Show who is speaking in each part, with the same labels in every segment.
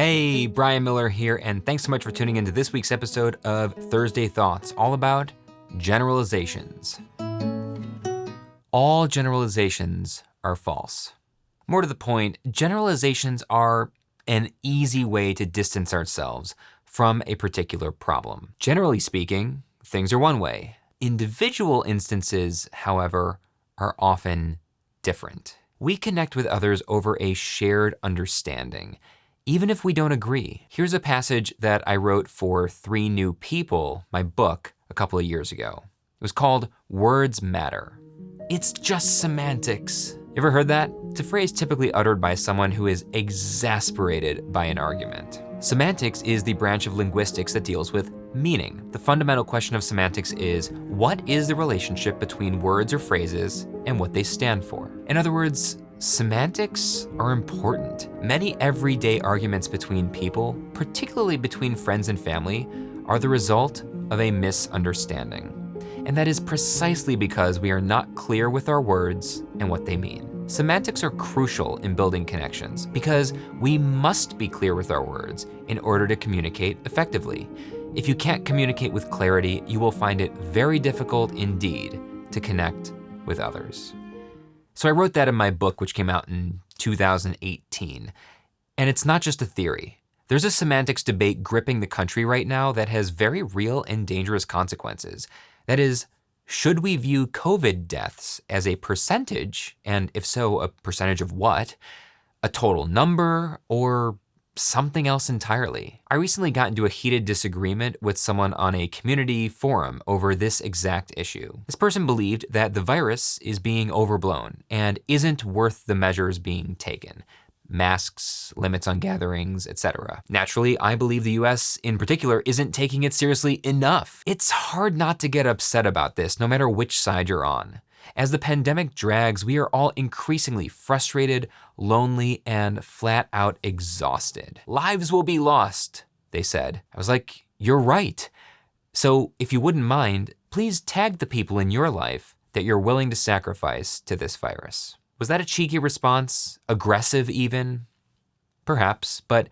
Speaker 1: Hey, Brian Miller here, and thanks so much for tuning into this week's episode of Thursday Thoughts, all about generalizations. All generalizations are false. More to the point, generalizations are an easy way to distance ourselves from a particular problem. Generally speaking, things are one way. Individual instances, however, are often different. We connect with others over a shared understanding, even if we don't agree. Here's a passage that I wrote for 3 New People, my book, a couple of years ago. It was called Words Matter. It's just semantics. You ever heard that? It's a phrase typically uttered by someone who is exasperated by an argument. Semantics is the branch of linguistics that deals with meaning. The fundamental question of semantics is, what is the relationship between words or phrases and what they stand for? In other words, semantics are important. Many everyday arguments between people, particularly between friends and family, are the result of a misunderstanding. And that is precisely because we are not clear with our words and what they mean. Semantics are crucial in building connections because we must be clear with our words in order to communicate effectively. If you can't communicate with clarity, you will find it very difficult indeed to connect with others. So I wrote that in my book, which came out in 2018. And it's not just a theory. There's a semantics debate gripping the country right now that has very real and dangerous consequences. That is, should we view COVID deaths as a percentage, and if so, a percentage of what? A total number, or something else entirely? I recently got into a heated disagreement with someone on a community forum over this exact issue. This person believed that the virus is being overblown and isn't worth the measures being taken. Masks, limits on gatherings, etc. Naturally, I believe the US in particular isn't taking it seriously enough. It's hard not to get upset about this, no matter which side you're on. As the pandemic drags, we are all increasingly frustrated, lonely, and flat out exhausted. Lives will be lost, they said. I was like, you're right. So if you wouldn't mind, please tag the people in your life that you're willing to sacrifice to this virus. Was that a cheeky response? Aggressive even? Perhaps, but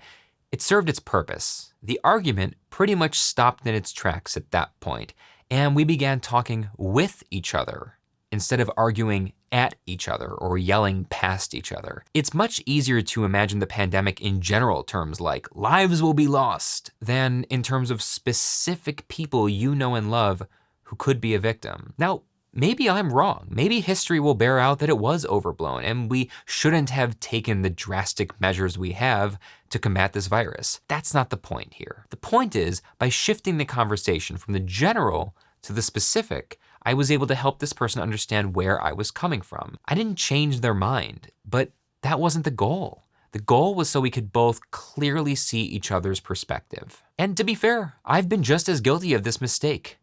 Speaker 1: it served its purpose. The argument pretty much stopped in its tracks at that point, and we began talking with each other instead of arguing at each other or yelling past each other. It's much easier to imagine the pandemic in general terms like lives will be lost than in terms of specific people you know and love who could be a victim. Now, maybe I'm wrong. Maybe history will bear out that it was overblown and we shouldn't have taken the drastic measures we have to combat this virus. That's not the point here. The point is, by shifting the conversation from the general to the specific, I was able to help this person understand where I was coming from. I didn't change their mind, but that wasn't the goal. The goal was so we could both clearly see each other's perspective. And to be fair, I've been just as guilty of this mistake.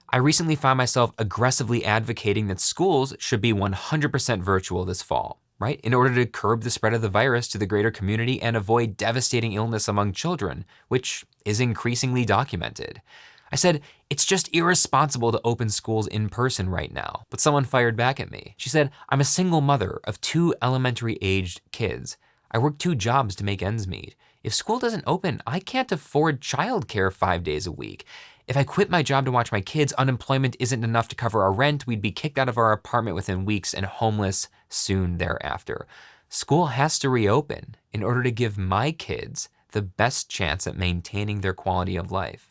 Speaker 1: I recently found myself aggressively advocating that schools should be 100% virtual this fall, right? In order to curb the spread of the virus to the greater community and avoid devastating illness among children, which is increasingly documented. I said, it's just irresponsible to open schools in person right now. But someone fired back at me. She said, I'm a single mother of 2 elementary-aged kids. I work 2 jobs to make ends meet. If school doesn't open, I can't afford childcare 5 days a week. If I quit my job to watch my kids, unemployment isn't enough to cover our rent. We'd be kicked out of our apartment within weeks and homeless soon thereafter. School has to reopen in order to give my kids the best chance at maintaining their quality of life.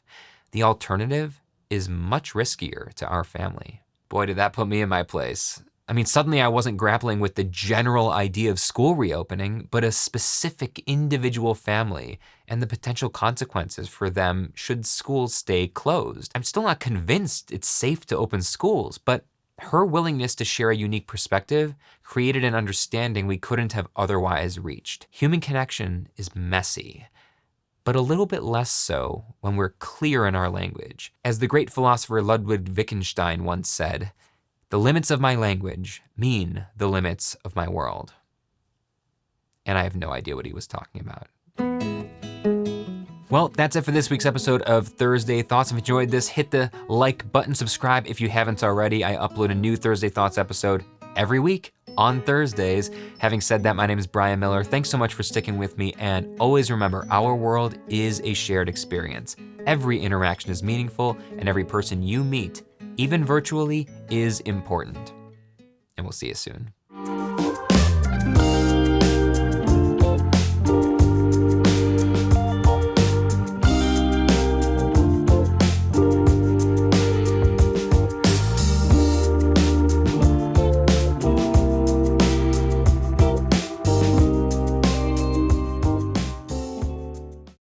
Speaker 1: The alternative is much riskier to our family. Boy, did that put me in my place. I mean, suddenly I wasn't grappling with the general idea of school reopening, but a specific individual family and the potential consequences for them should schools stay closed. I'm still not convinced it's safe to open schools, but her willingness to share a unique perspective created an understanding we couldn't have otherwise reached. Human connection is messy, but a little bit less so when we're clear in our language. As the great philosopher Ludwig Wittgenstein once said, the limits of my language mean the limits of my world. And I have no idea what he was talking about. Well, that's it for this week's episode of Thursday Thoughts. If you enjoyed this, hit the like button, subscribe if you haven't already. I upload a new Thursday Thoughts episode every week on Thursdays. Having said that, my name is Brian Miller. Thanks so much for sticking with me, and always remember, our world is a shared experience. Every interaction is meaningful, and every person you meet, even virtually, is important. And we'll see you soon.